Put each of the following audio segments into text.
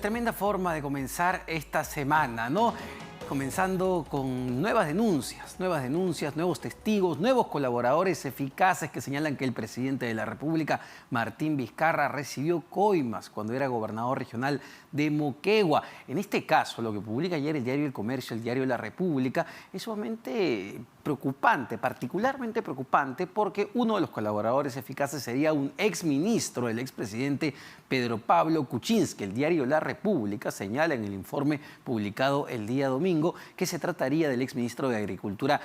tremenda forma de comenzar esta semana, ¿no? Comenzando con nuevas denuncias, nuevos testigos, nuevos colaboradores eficaces que señalan que el presidente de la República, Martín Vizcarra, recibió coimas cuando era gobernador regional de Moquegua. En este caso, lo que publica ayer el diario El Comercio, el diario La República, es sumamente preocupante, particularmente preocupante, porque uno de los colaboradores eficaces sería un exministro, el expresidente Pedro Pablo Kuczynski. El diario La República señala en el informe publicado el día domingo que se trataría del exministro de Agricultura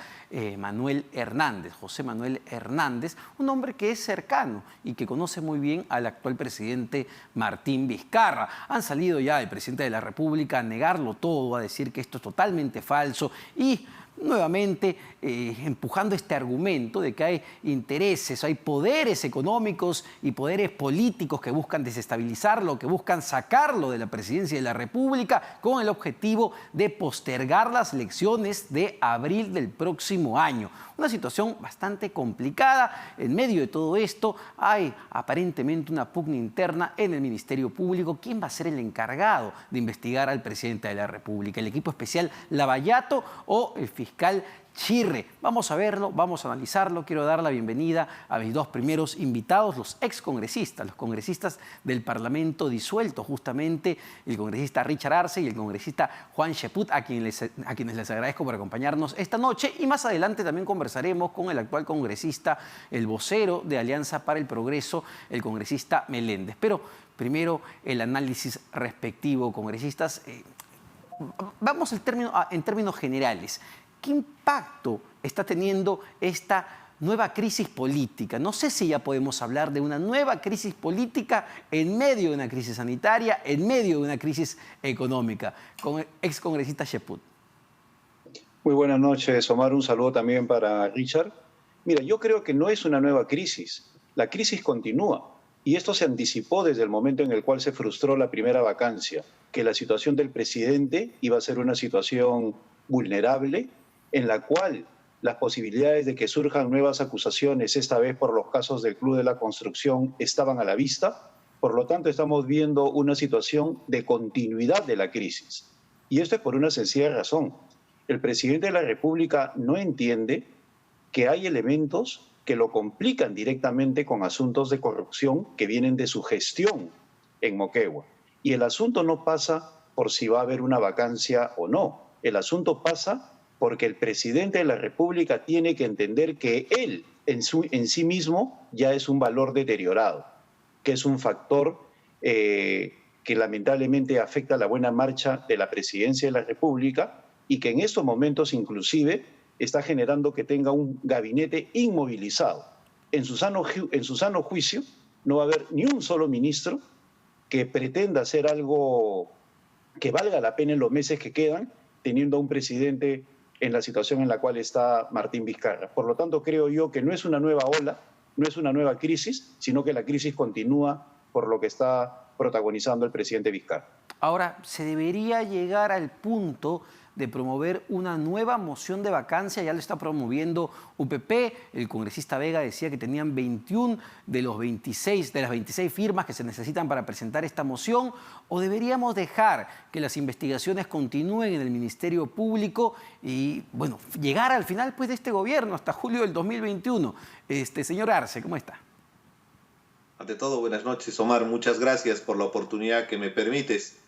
Manuel Hernández, José Manuel Hernández, un hombre que es cercano y que conoce muy bien al actual presidente Martín Vizcarra. Han salido ya el presidente de la República a negarlo todo, a decir que esto es totalmente falso y nuevamente empujando este argumento de que hay intereses, hay poderes económicos y poderes políticos que buscan desestabilizarlo, que buscan sacarlo de la presidencia de la República con el objetivo de postergar las elecciones de abril del próximo año. Una situación bastante complicada. En medio de todo esto hay aparentemente una pugna interna en el Ministerio Público. ¿Quién va a ser el encargado de investigar al presidente de la República? ¿El equipo especial Lavallato o el fiscal Chirre? Vamos a verlo, vamos a analizarlo. Quiero dar la bienvenida a mis dos primeros invitados, los excongresistas, los congresistas del Parlamento disuelto, justamente el congresista Richard Arce y el congresista Juan Cheput, a quienes les agradezco por acompañarnos esta noche. Y más adelante también conversaremos con el actual congresista, el vocero de Alianza para el Progreso, el congresista Meléndez. Pero primero el análisis respectivo, congresistas. Vamos en términos generales. ¿Qué impacto está teniendo esta nueva crisis política? No sé si ya podemos hablar de una nueva crisis política en medio de una crisis sanitaria, en medio de una crisis económica. Con el excongresista Cheput. Muy buenas noches, Omar. Un saludo también para Richard. Mira, yo creo que no es una nueva crisis. La crisis continúa. Y esto se anticipó desde el momento en el cual se frustró la primera vacancia, que la situación del presidente iba a ser una situación vulnerable, en la cual las posibilidades de que surjan nuevas acusaciones, esta vez por los casos del Club de la Construcción, estaban a la vista. Por lo tanto, estamos viendo una situación de continuidad de la crisis. Y esto es por una sencilla razón. El presidente de la República no entiende que hay elementos que lo complican directamente con asuntos de corrupción que vienen de su gestión en Moquegua. Y el asunto no pasa por si va a haber una vacancia o no. El asunto pasa porque el presidente de la República tiene que entender que él en sí mismo ya es un valor deteriorado, que es un factor que lamentablemente afecta la buena marcha de la presidencia de la República y que en estos momentos inclusive está generando que tenga un gabinete inmovilizado. En su sano juicio no va a haber ni un solo ministro que pretenda hacer algo que valga la pena en los meses que quedan, teniendo a un presidente en la situación en la cual está Martín Vizcarra. Por lo tanto, creo yo que no es una nueva ola, no es una nueva crisis, sino que la crisis continúa por lo que está protagonizando el presidente Vizcarra. Ahora, ¿se debería llegar al punto de promover una nueva moción de vacancia? Ya lo está promoviendo UPP. El congresista Vega decía que tenían 21 de las 26 firmas que se necesitan para presentar esta moción. ¿O deberíamos dejar que las investigaciones continúen en el Ministerio Público y, bueno, llegar al final pues, de este gobierno hasta julio del 2021? Señor Arce, ¿cómo está? Ante todo, buenas noches, Omar. Muchas gracias por la oportunidad que me permites.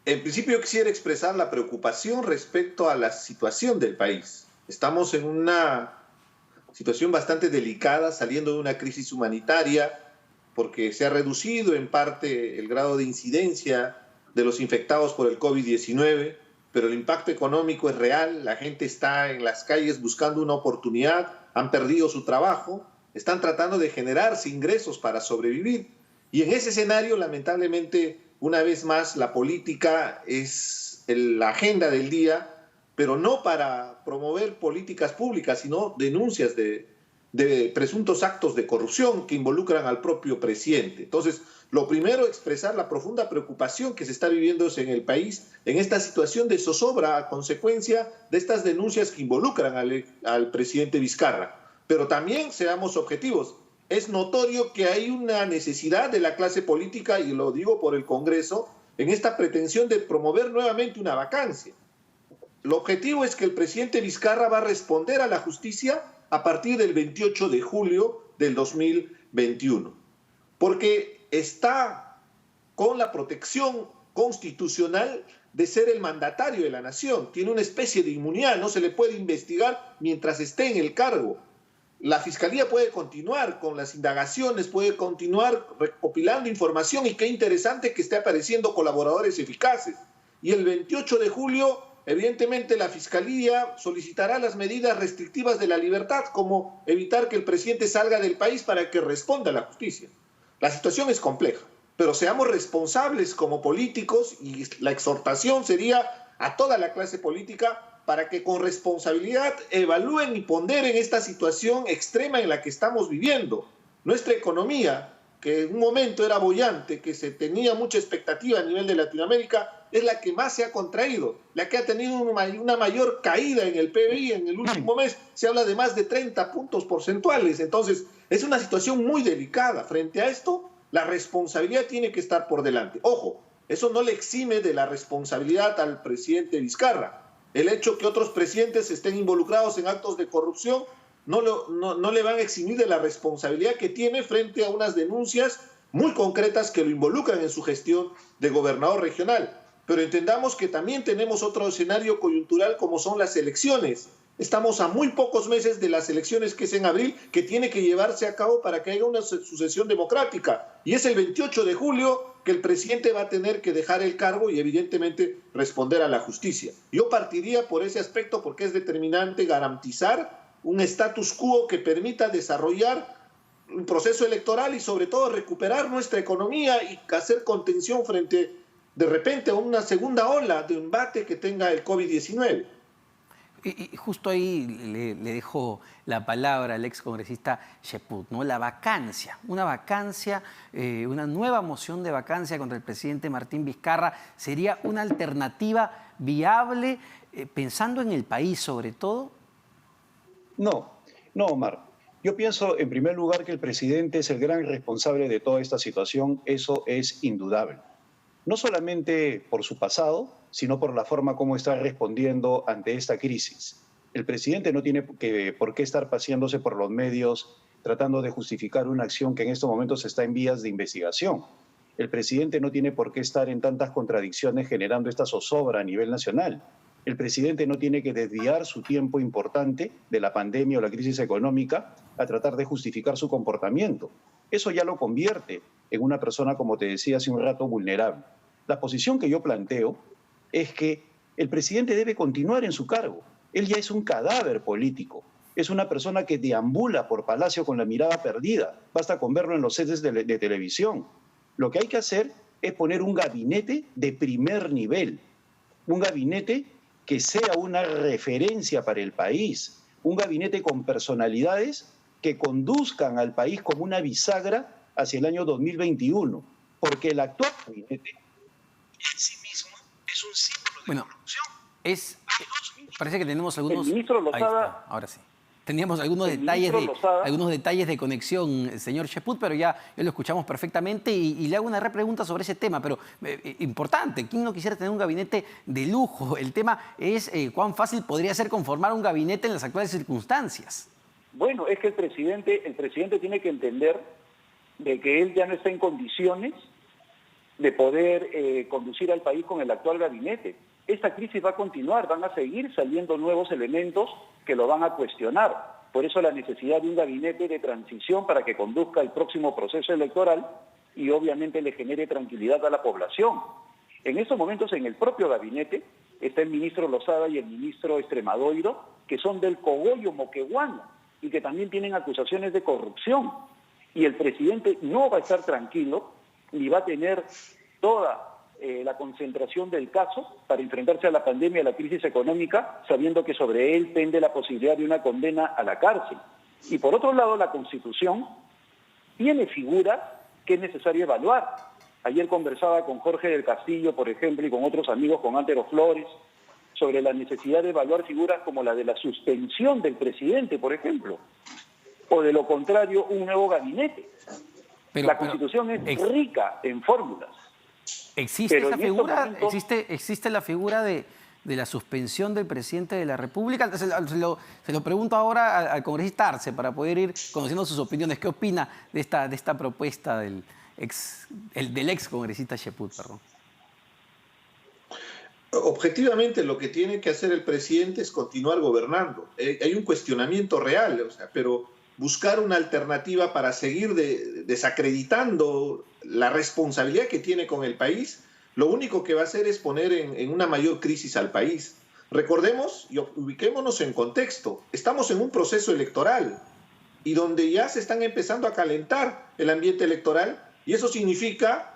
En principio, yo quisiera expresar la preocupación respecto a la situación del país. Estamos en una situación bastante delicada, saliendo de una crisis humanitaria, porque se ha reducido en parte el grado de incidencia de los infectados por el COVID-19, pero el impacto económico es real. La gente está en las calles buscando una oportunidad, han perdido su trabajo, están tratando de generarse ingresos para sobrevivir. Y en ese escenario, lamentablemente, una vez más, la política es la agenda del día, pero no para promover políticas públicas, sino denuncias de presuntos actos de corrupción que involucran al propio presidente. Entonces, lo primero, expresar la profunda preocupación que se está viviendo en el país en esta situación de zozobra a consecuencia de estas denuncias que involucran al presidente Vizcarra. Pero también seamos objetivos. Es notorio que hay una necesidad de la clase política, y lo digo por el Congreso, en esta pretensión de promover nuevamente una vacancia. El objetivo es que el presidente Vizcarra va a responder a la justicia a partir del 28 de julio del 2021, porque está con la protección constitucional de ser el mandatario de la nación. Tiene una especie de inmunidad, no se le puede investigar mientras esté en el cargo. La Fiscalía puede continuar con las indagaciones, puede continuar recopilando información, y qué interesante que esté apareciendo colaboradores eficaces. Y el 28 de julio, evidentemente, la Fiscalía solicitará las medidas restrictivas de la libertad, como evitar que el presidente salga del país para que responda a la justicia. La situación es compleja, pero seamos responsables como políticos, y la exhortación sería a toda la clase política para que con responsabilidad evalúen y ponderen esta situación extrema en la que estamos viviendo. Nuestra economía, que en un momento era boyante, que se tenía mucha expectativa a nivel de Latinoamérica, es la que más se ha contraído, la que ha tenido una mayor caída en el PBI en el último mes. Se habla de más de 30 puntos porcentuales. Entonces, es una situación muy delicada. Frente a esto, la responsabilidad tiene que estar por delante. Ojo, eso no le exime de la responsabilidad al presidente Vizcarra. El hecho que otros presidentes estén involucrados en actos de corrupción no le van a eximir de la responsabilidad que tiene frente a unas denuncias muy concretas que lo involucran en su gestión de gobernador regional. Pero entendamos que también tenemos otro escenario coyuntural, como son las elecciones. Estamos a muy pocos meses de las elecciones, que es en abril, que tiene que llevarse a cabo para que haya una sucesión democrática. Y es el 28 de julio que el presidente va a tener que dejar el cargo y evidentemente responder a la justicia. Yo partiría por ese aspecto, porque es determinante garantizar un status quo que permita desarrollar un proceso electoral y sobre todo recuperar nuestra economía y hacer contención frente de repente a una segunda ola de embate que tenga el COVID-19. Y justo ahí le dejo la palabra al excongresista Cheput, ¿no? La vacancia, una nueva moción de vacancia contra el presidente Martín Vizcarra, ¿sería una alternativa viable, pensando en el país sobre todo? No, Omar. Yo pienso, en primer lugar, que el presidente es el gran responsable de toda esta situación. Eso es indudable. No solamente por su pasado, sino por la forma como está respondiendo ante esta crisis. El presidente no tiene por qué estar paseándose por los medios tratando de justificar una acción que en estos momentos está en vías de investigación. El presidente no tiene por qué estar en tantas contradicciones generando esta zozobra a nivel nacional. El presidente no tiene que desviar su tiempo importante de la pandemia o la crisis económica a tratar de justificar su comportamiento. Eso ya lo convierte en una persona, como te decía hace un rato, vulnerable. La posición que yo planteo es que el presidente debe continuar en su cargo. Él ya es un cadáver político. Es una persona que deambula por Palacio con la mirada perdida. Basta con verlo en los sets de televisión. Lo que hay que hacer es poner un gabinete de primer nivel. Un gabinete que sea una referencia para el país. Un gabinete con personalidades que conduzcan al país como una bisagra hacia el año 2021. Porque el actual gabinete en sí mismo es un símbolo de corrupción. Parece que tenemos algunos... El ministro Lozada... Ahí está, ahora sí. Teníamos algunos detalles de conexión, señor Cheput, pero ya lo escuchamos perfectamente y le hago una repregunta sobre ese tema, pero importante. ¿Quién no quisiera tener un gabinete de lujo? El tema es cuán fácil podría ser conformar un gabinete en las actuales circunstancias. Bueno, es que el presidente tiene que entender de que él ya no está en condiciones de poder conducir al país con el actual gabinete. Esta crisis va a continuar, van a seguir saliendo nuevos elementos que lo van a cuestionar. Por eso la necesidad de un gabinete de transición para que conduzca el próximo proceso electoral y obviamente le genere tranquilidad a la población. En estos momentos en el propio gabinete está el ministro Lozada y el ministro Extremadoiro, que son del cogollo moqueguano y que también tienen acusaciones de corrupción. Y el presidente no va a estar tranquilo ni va a tener toda la concentración del caso para enfrentarse a la pandemia, a la crisis económica, sabiendo que sobre él pende la posibilidad de una condena a la cárcel. Y por otro lado, la Constitución tiene figuras que es necesario evaluar. Ayer conversaba con Jorge del Castillo, por ejemplo, y con otros amigos, con Antero Flores, sobre la necesidad de evaluar figuras como la de la suspensión del presidente, por ejemplo, o de lo contrario, un nuevo gabinete. La Constitución es rica en fórmulas. ¿Existe Pero esa en estos figura? momentos- ¿Existe la figura de la suspensión del presidente de la República? Se lo pregunto ahora al congresista Arce para poder ir conociendo sus opiniones. ¿Qué opina de esta propuesta del ex congresista Cheput? Perdón. Objetivamente lo que tiene que hacer el presidente es continuar gobernando. Hay un cuestionamiento real, o sea, pero buscar una alternativa para seguir desacreditando la responsabilidad que tiene con el país, lo único que va a hacer es poner en una mayor crisis al país. Recordemos y ubiquémonos en contexto. Estamos en un proceso electoral y donde ya se están empezando a calentar el ambiente electoral, y eso significa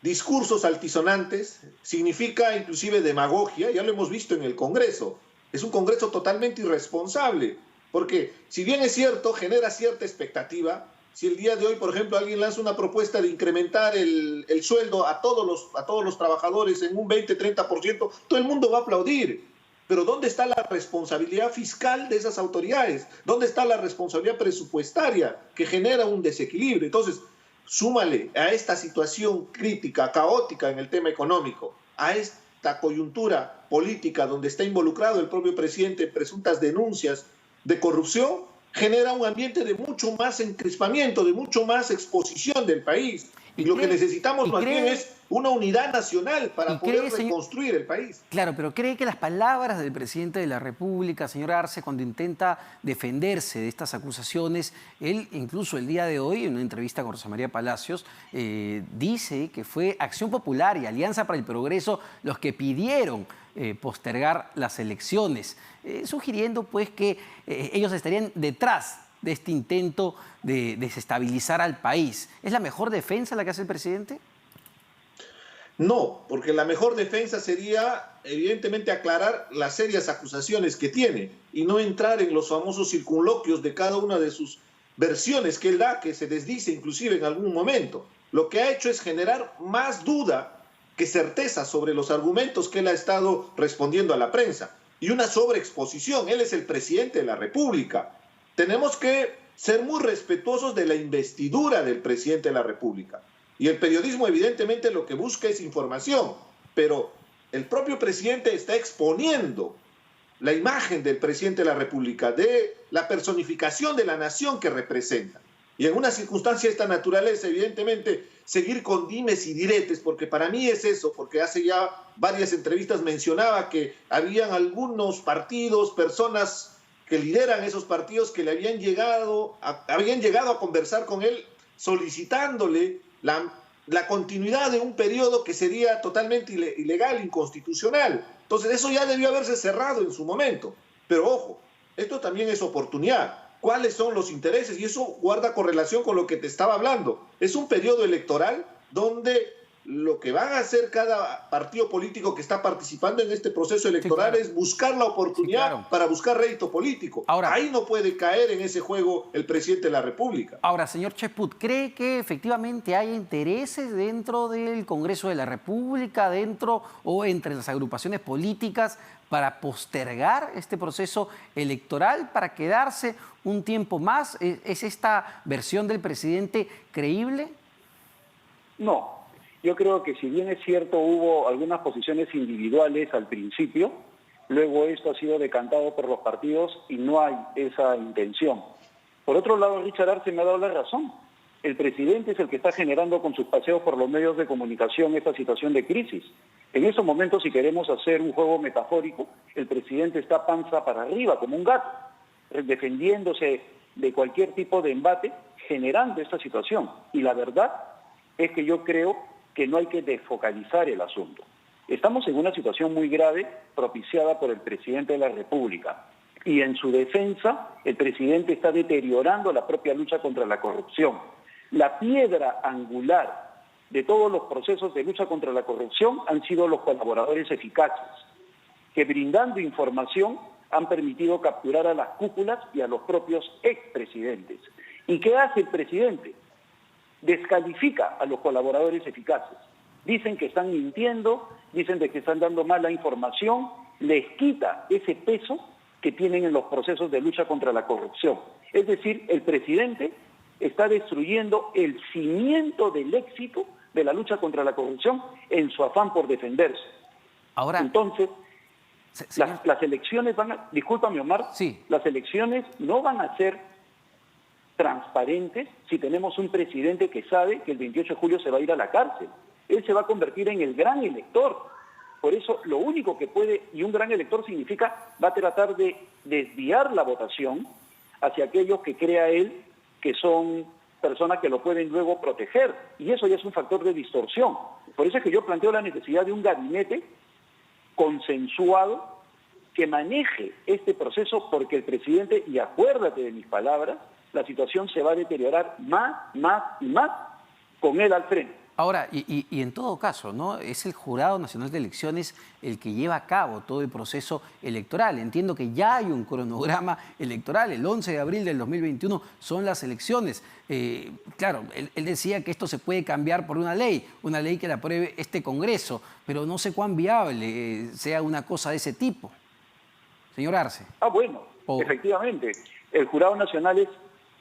discursos altisonantes, significa inclusive demagogia. Ya lo hemos visto en el Congreso. Es un Congreso totalmente irresponsable, porque si bien es cierto, genera cierta expectativa. Si el día de hoy, por ejemplo, alguien lanza una propuesta de incrementar el sueldo a todos los trabajadores en un 20-30%, todo el mundo va a aplaudir. Pero ¿dónde está la responsabilidad fiscal de esas autoridades? ¿Dónde está la responsabilidad presupuestaria que genera un desequilibrio? Entonces, súmale a esta situación crítica, caótica en el tema económico, a esta coyuntura política donde está involucrado el propio presidente en presuntas denuncias de corrupción, genera un ambiente de mucho más encrispamiento, de mucho más exposición del país. Y lo que necesitamos más bien es una unidad nacional para poder reconstruir el país. Claro, pero ¿cree que las palabras del presidente de la República, señor Arce, cuando intenta defenderse de estas acusaciones, él incluso el día de hoy, en una entrevista con Rosa María Palacios, dice que fue Acción Popular y Alianza para el Progreso los que pidieron postergar las elecciones, sugiriendo pues que ellos estarían detrás de este intento de desestabilizar al país? ¿Es la mejor defensa la que hace el presidente? No, porque la mejor defensa sería, evidentemente, aclarar las serias acusaciones que tiene y no entrar en los famosos circunloquios de cada una de sus versiones que él da, que se desdice inclusive en algún momento. Lo que ha hecho es generar más duda que certeza sobre los argumentos que él ha estado respondiendo a la prensa y una sobreexposición. Él es el presidente de la República. Tenemos que ser muy respetuosos de la investidura del presidente de la República. Y el periodismo evidentemente lo que busca es información, pero el propio presidente está exponiendo la imagen del presidente de la República, de la personificación de la nación que representa. Y en una circunstancia de esta naturaleza, evidentemente, seguir con dimes y diretes, porque para mí es eso, porque hace ya varias entrevistas mencionaba que habían algunos partidos, personas que lideran esos partidos que le habían llegado a conversar con él solicitándole la continuidad de un periodo que sería totalmente ilegal, inconstitucional. Entonces eso ya debió haberse cerrado en su momento. Pero ojo, esto también es oportunidad. ¿Cuáles son los intereses? Y eso guarda correlación con lo que te estaba hablando. Es un periodo electoral donde lo que van a hacer cada partido político que está participando en este proceso electoral es buscar la oportunidad para buscar rédito político. Ahora, ahí no puede caer en ese juego el presidente de la República. Ahora, señor Cheput, ¿cree que efectivamente hay intereses dentro del Congreso de la República, dentro o entre las agrupaciones políticas para postergar este proceso electoral, para quedarse un tiempo más? ¿Es esta versión del presidente creíble? No. Yo creo que si bien es cierto hubo algunas posiciones individuales al principio, luego esto ha sido decantado por los partidos y no hay esa intención. Por otro lado, Richard Arce me ha dado la razón. El presidente es el que está generando con sus paseos por los medios de comunicación esta situación de crisis. En esos momentos, si queremos hacer un juego metafórico, el presidente está panza para arriba, como un gato, defendiéndose de cualquier tipo de embate, generando esta situación. Y la verdad es que yo creo que no hay que desfocalizar el asunto. Estamos en una situación muy grave propiciada por el presidente de la República y en su defensa el presidente está deteriorando la propia lucha contra la corrupción. La piedra angular de todos los procesos de lucha contra la corrupción han sido los colaboradores eficaces, que brindando información han permitido capturar a las cúpulas y a los propios expresidentes. ¿Y qué hace el presidente? Descalifica a los colaboradores eficaces. Dicen que están mintiendo, dicen de que están dando mala información, les quita ese peso que tienen en los procesos de lucha contra la corrupción. Es decir, el presidente está destruyendo el cimiento del éxito de la lucha contra la corrupción en su afán por defenderse. Ahora, entonces, señor... las elecciones van a... Discúlpame, Omar. Sí. Las elecciones no van a ser transparentes si tenemos un presidente que sabe que el 28 de julio se va a ir a la cárcel. Él se va a convertir en el gran elector. Por eso, lo único que puede, y un gran elector significa, va a tratar de desviar la votación hacia aquellos que crea él que son personas que lo pueden luego proteger. Y eso ya es un factor de distorsión. Por eso es que yo planteo la necesidad de un gabinete consensuado que maneje este proceso, porque el presidente, y acuérdate de mis palabras, la situación se va a deteriorar más y más con él al frente. Ahora, y en todo caso, ¿no? Es el Jurado Nacional de Elecciones el que lleva a cabo todo el proceso electoral. Entiendo que ya hay un cronograma electoral. El 11 de abril del 2021 son las elecciones. Claro, él decía que esto se puede cambiar por una ley que la apruebe este Congreso, pero no sé cuán viable sea una cosa de ese tipo. Señor Arce. Bueno, efectivamente. El Jurado Nacional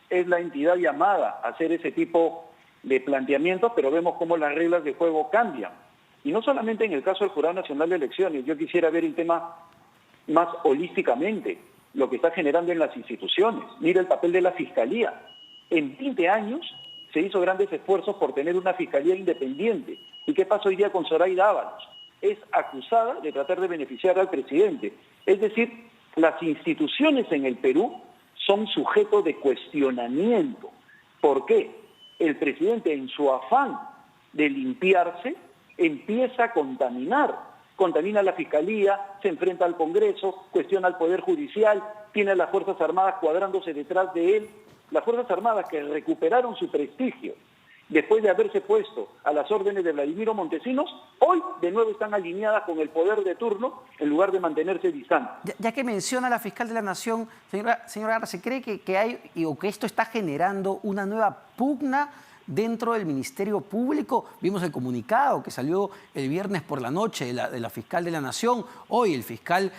es la entidad llamada a hacer ese tipo de planteamientos, pero vemos cómo las reglas de juego cambian. Y no solamente en el caso del Jurado Nacional de Elecciones, yo quisiera ver el tema más holísticamente, lo que está generando en las instituciones. Mira el papel de la Fiscalía. En 20 años se hizo grandes esfuerzos por tener una Fiscalía independiente. ¿Y qué pasa hoy día con Zoraida Ábalos? Es acusada de tratar de beneficiar al presidente. Es decir, las instituciones en el Perú son sujetos de cuestionamiento. ¿Por qué? El presidente, en su afán de limpiarse, empieza a contaminar. Contamina la Fiscalía, se enfrenta al Congreso, cuestiona al Poder Judicial, tiene a las Fuerzas Armadas cuadrándose detrás de él. Las Fuerzas Armadas, que recuperaron su prestigio después de haberse puesto a las órdenes de Vladimiro Montesinos, hoy de nuevo están alineadas con el poder de turno en lugar de mantenerse distantes. Ya que menciona a la fiscal de la Nación, señora Arce, ¿cree que hay o que esto está generando una nueva pugna dentro del Ministerio Público? Vimos el comunicado que salió el viernes por la noche de la fiscal de la Nación. Hoy el fiscal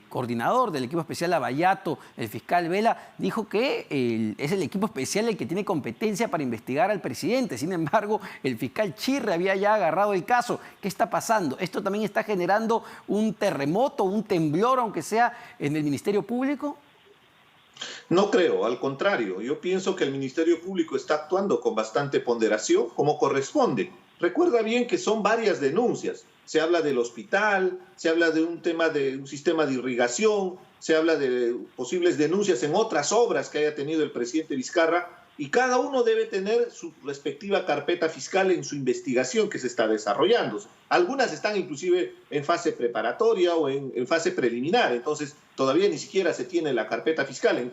coordinador del equipo especial Lavallato, el fiscal Vela, dijo que es el equipo especial el que tiene competencia para investigar al presidente. Sin embargo, el fiscal Chirre había ya agarrado el caso. ¿Qué está pasando? ¿Esto también está generando un terremoto, un temblor, aunque sea en el Ministerio Público? No creo, al contrario, yo pienso que el Ministerio Público está actuando con bastante ponderación, como corresponde. Recuerda bien que son varias denuncias. Se habla del hospital, se habla de un tema de un sistema de irrigación, se habla de posibles denuncias en otras obras que haya tenido el presidente Vizcarra, y cada uno debe tener su respectiva carpeta fiscal en su investigación que se está desarrollando. Algunas están inclusive en fase preparatoria o en fase preliminar, entonces todavía ni siquiera se tiene la carpeta fiscal.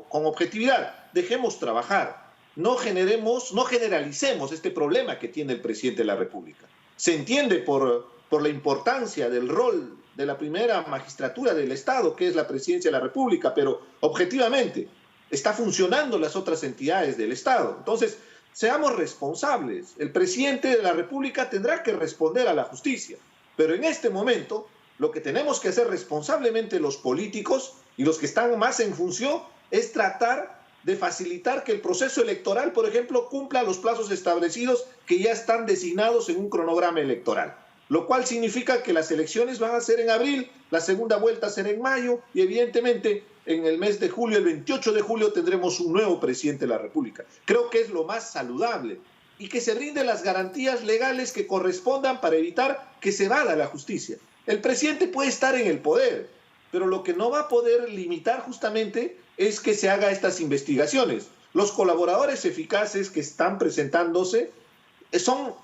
Con objetividad, dejemos trabajar, no generalicemos este problema que tiene el presidente de la República. Se entiende por la importancia del rol de la primera magistratura del Estado, que es la Presidencia de la República, pero objetivamente está funcionando las otras entidades del Estado. Entonces, seamos responsables. El presidente de la República tendrá que responder a la justicia. Pero en este momento, lo que tenemos que hacer responsablemente los políticos y los que están más en función es tratar de facilitar que el proceso electoral, por ejemplo, cumpla los plazos establecidos que ya están designados en un cronograma electoral. Lo cual significa que las elecciones van a ser en abril, la segunda vuelta será en mayo y evidentemente en el mes de julio, el 28 de julio, tendremos un nuevo presidente de la República. Creo que es lo más saludable y que se brinden las garantías legales que correspondan para evitar que se vada la justicia. El presidente puede estar en el poder, pero lo que no va a poder limitar justamente es que se haga estas investigaciones. Los colaboradores eficaces que están presentándose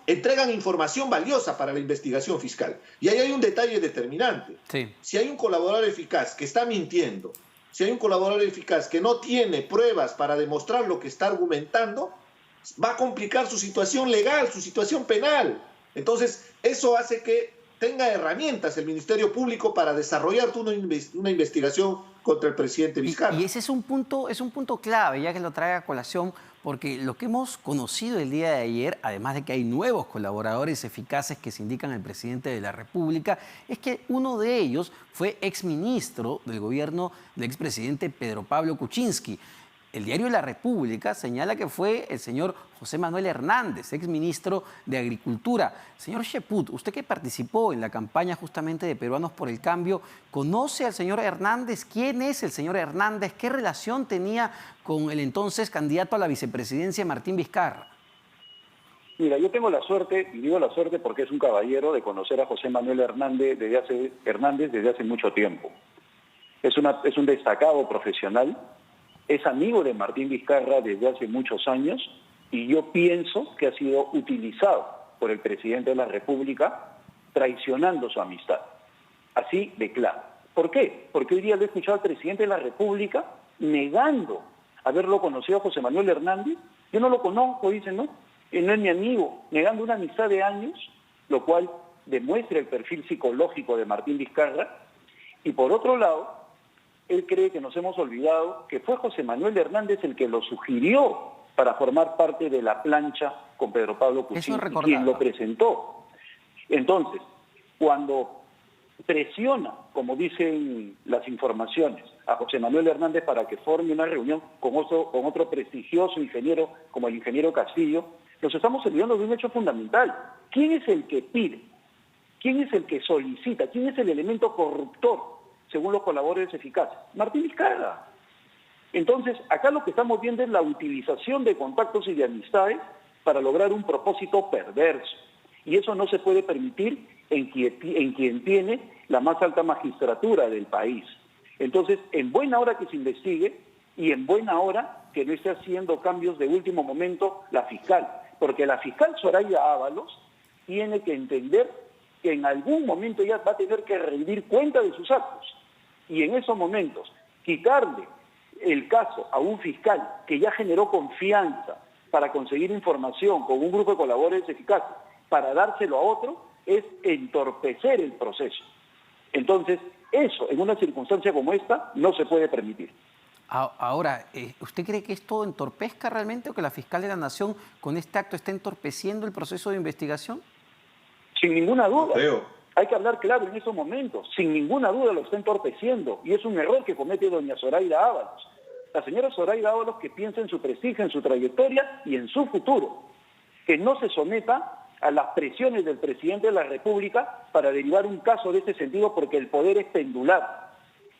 entregan información valiosa para la investigación fiscal. Y ahí hay un detalle determinante. Sí. Si hay un colaborador eficaz que está mintiendo, si hay un colaborador eficaz que no tiene pruebas para demostrar lo que está argumentando, va a complicar su situación legal, su situación penal. Entonces, eso hace que tenga herramientas el Ministerio Público para desarrollar una investigación contra el presidente Vizcarra. Y ese es un punto clave, ya que lo trae a colación, porque lo que hemos conocido el día de ayer, además de que hay nuevos colaboradores eficaces que se indican al presidente de la República, es que uno de ellos fue exministro del gobierno del expresidente Pedro Pablo Kuczynski. el diario La República señala que fue el señor José Manuel Hernández, exministro de Agricultura. Señor Cheput, usted que participó en la campaña justamente de Peruanos por el Cambio, ¿conoce al señor Hernández? ¿Quién es el señor Hernández? ¿Qué relación tenía con el entonces candidato a la vicepresidencia Martín Vizcarra? Mira, yo tengo la suerte, y digo la suerte porque es un caballero, de conocer a José Manuel Hernández desde hace mucho tiempo. Es un destacado profesional, es amigo de Martín Vizcarra desde hace muchos años, y yo pienso que ha sido utilizado por el presidente de la República traicionando su amistad. Así de claro. ¿Por qué? Porque hoy día lo he escuchado al presidente de la República negando haberlo conocido a José Manuel Hernández. Yo no lo conozco, dice, ¿no? No es mi amigo, negando una amistad de años, lo cual demuestra el perfil psicológico de Martín Vizcarra. Y por otro lado, él cree que nos hemos olvidado que fue José Manuel Hernández el que lo sugirió para formar parte de la plancha con Pedro Pablo Kuczynski, quien lo presentó. Entonces, cuando presiona, como dicen las informaciones, a José Manuel Hernández para que forme una reunión con otro prestigioso ingeniero como el ingeniero Castillo, nos estamos olvidando de un hecho fundamental. ¿Quién es el que pide? ¿Quién es el que solicita? ¿Quién es el elemento corruptor, según los colaboradores eficaces? Martín Vizcarra. Entonces, acá lo que estamos viendo es la utilización de contactos y de amistades para lograr un propósito perverso. Y eso no se puede permitir en quien tiene la más alta magistratura del país. Entonces, en buena hora que se investigue y en buena hora que no esté haciendo cambios de último momento la fiscal. Porque la fiscal Zoraida Ábalos tiene que entender que en algún momento ella va a tener que rendir cuenta de sus actos. Y en esos momentos, quitarle el caso a un fiscal que ya generó confianza para conseguir información con un grupo de colaboradores eficaces, para dárselo a otro, es entorpecer el proceso. Entonces, eso, en una circunstancia como esta, no se puede permitir. Ahora, ¿usted cree que esto entorpezca realmente o que la fiscal de la Nación con este acto está entorpeciendo el proceso de investigación? Sin ninguna duda. Creo. Hay que hablar claro en esos momentos. Sin ninguna duda lo está entorpeciendo. Y es un error que comete doña Zoraida Ábalos. La señora Zoraida Ábalos, que piensa en su prestigio, en su trayectoria y en su futuro. Que no se someta a las presiones del presidente de la República para derivar un caso de ese sentido, porque el poder es pendular.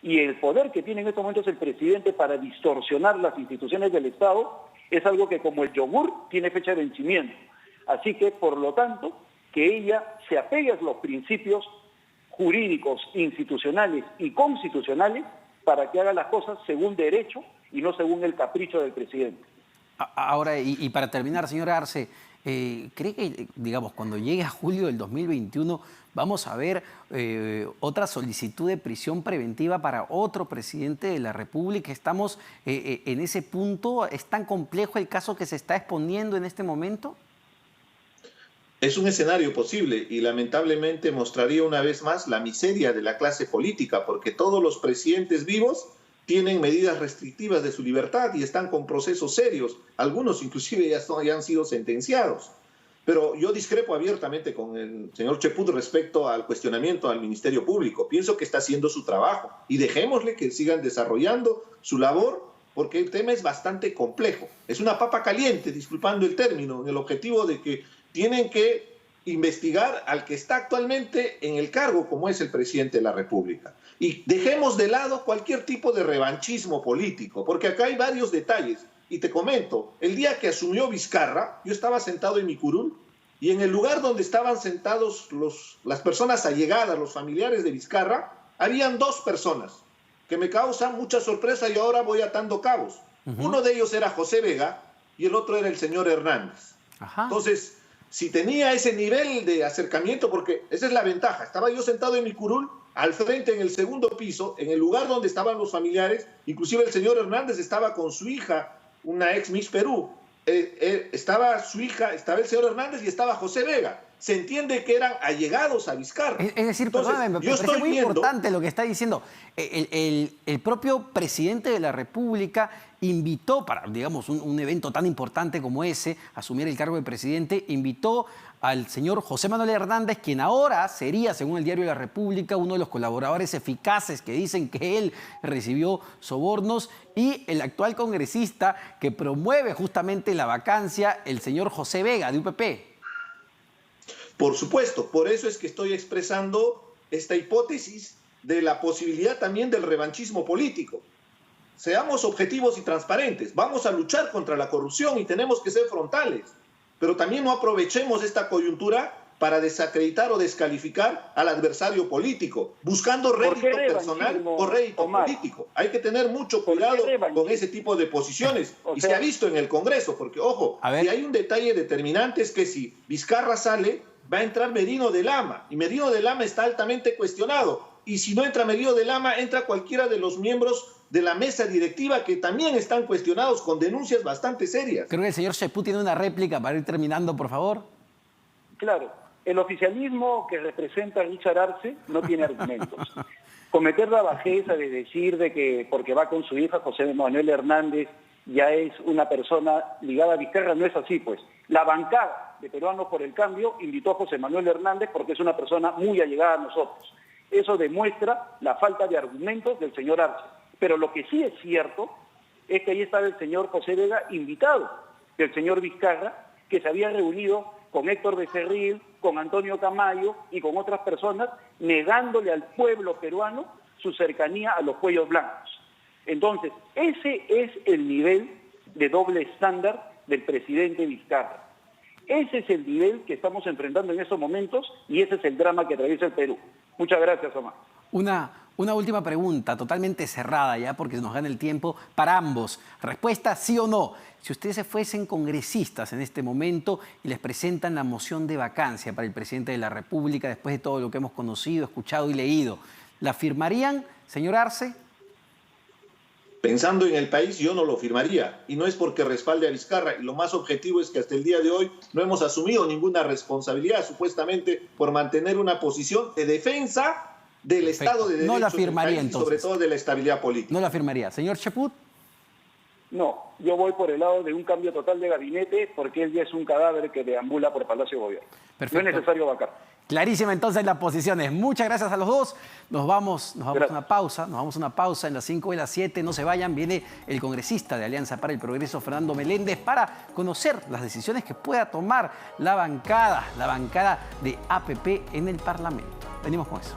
Y el poder que tiene en estos momentos el presidente para distorsionar las instituciones del Estado es algo que, como el yogur, tiene fecha de vencimiento. Así que, por lo tanto, que ella se apegue a los principios jurídicos, institucionales y constitucionales para que haga las cosas según derecho y no según el capricho del presidente. Ahora, y para terminar, señor Arce, ¿cree que, digamos, cuando llegue a julio del 2021 vamos a ver otra solicitud de prisión preventiva para otro presidente de la República? ¿Estamos en ese punto? ¿Es tan complejo el caso que se está exponiendo en este momento? Es un escenario posible y lamentablemente mostraría una vez más la miseria de la clase política, porque todos los presidentes vivos tienen medidas restrictivas de su libertad y están con procesos serios. Algunos inclusive ya han sido sentenciados. Pero yo discrepo abiertamente con el señor Cheput respecto al cuestionamiento al Ministerio Público. Pienso que está haciendo su trabajo y dejémosle que sigan desarrollando su labor, porque el tema es bastante complejo. Es una papa caliente, disculpando el término, en el objetivo de que tienen que investigar al que está actualmente en el cargo, como es el presidente de la República. Y dejemos de lado cualquier tipo de revanchismo político, porque acá hay varios detalles. Y te comento, el día que asumió Vizcarra, yo estaba sentado en mi curul, y en el lugar donde estaban sentados las personas allegadas, los familiares de Vizcarra, habían dos personas que me causan mucha sorpresa y ahora voy atando cabos. Uno de ellos era José Vega y el otro era el señor Hernández. Entonces, si tenía ese nivel de acercamiento, porque esa es la ventaja, estaba yo sentado en mi curul, al frente en el segundo piso, en el lugar donde estaban los familiares, inclusive el señor Hernández estaba con su hija, una ex Miss Perú, estaba su hija, estaba el señor Hernández y estaba José Vega. se entiende que eran allegados a Vizcarra. Es decir, Entonces, perdóname, me yo parece estoy muy viendo, importante lo que está diciendo. El propio presidente de la República invitó, para, digamos, un evento tan importante como ese, asumir el cargo de presidente, invitó al señor José Manuel Hernández, quien ahora sería, según el diario La República, uno de los colaboradores eficaces que dicen que él recibió sobornos, y el actual congresista que promueve justamente la vacancia, el señor José Vega, de UPP. por supuesto, por eso es que estoy expresando esta hipótesis de la posibilidad también del revanchismo político. Seamos objetivos y transparentes, vamos a luchar contra la corrupción y tenemos que ser frontales, pero también no aprovechemos esta coyuntura para desacreditar o descalificar al adversario político, buscando rédito personal o rédito político. Hay que tener mucho cuidado con ese tipo de posiciones. Y se ha visto en el Congreso, porque, ojo, si hay un detalle determinante es que si Vizcarra sale, va a entrar Merino de Lama, y Merino de Lama está altamente cuestionado. Y si no entra Merino de Lama, entra cualquiera de los miembros de la mesa directiva que también están cuestionados con denuncias bastante serias. Creo que el señor Cheput tiene una réplica para ir terminando, por favor. Claro, el oficialismo que representa a Richard Arce no tiene argumentos. Cometer la bajeza de decir de que porque va con su hija José Manuel Hernández ya es una persona ligada a Vizcarra no es así, pues. La bancada de Peruanos por el Cambio invitó a José Manuel Hernández porque es una persona muy allegada a nosotros. Eso demuestra la falta de argumentos del señor Arce. Pero lo que sí es cierto es que ahí estaba el señor José Vega invitado del señor Vizcarra, que se había reunido con Héctor Becerril, con Antonio Tamayo y con otras personas, negándole al pueblo peruano su cercanía a los cuellos blancos. Entonces, ese es el nivel de doble estándar del presidente Vizcarra. Ese es el nivel que estamos enfrentando en estos momentos y ese es el drama que atraviesa el Perú. Muchas gracias, Omar. Una última pregunta, totalmente cerrada ya, porque nos gana el tiempo, para ambos. Respuesta sí o no. Si ustedes se fuesen congresistas en este momento y les presentan la moción de vacancia para el presidente de la República, después de todo lo que hemos conocido, escuchado y leído, ¿la firmarían, señor Arce? Pensando en el país, yo no lo firmaría. Y no es porque respalde a Vizcarra. Y lo más objetivo es que hasta el día de hoy no hemos asumido ninguna responsabilidad, supuestamente, por mantener una posición de defensa del Estado de Derecho. No la firmaría, entonces. Sobre todo de la estabilidad política. No la firmaría. Señor Cheput. No, yo voy por el lado de un cambio total de gabinete porque él ya es un cadáver que deambula por Palacio de Gobierno. Perfecto. No es necesario vacar. Clarísima entonces las posiciones. Muchas gracias a los dos. Nos vamos a una pausa. Nos vamos a una pausa en las 5 y las 7. No se vayan. Viene el congresista de Alianza para el Progreso, Fernando Meléndez, para conocer las decisiones que pueda tomar la bancada de APP en el Parlamento. Venimos con eso.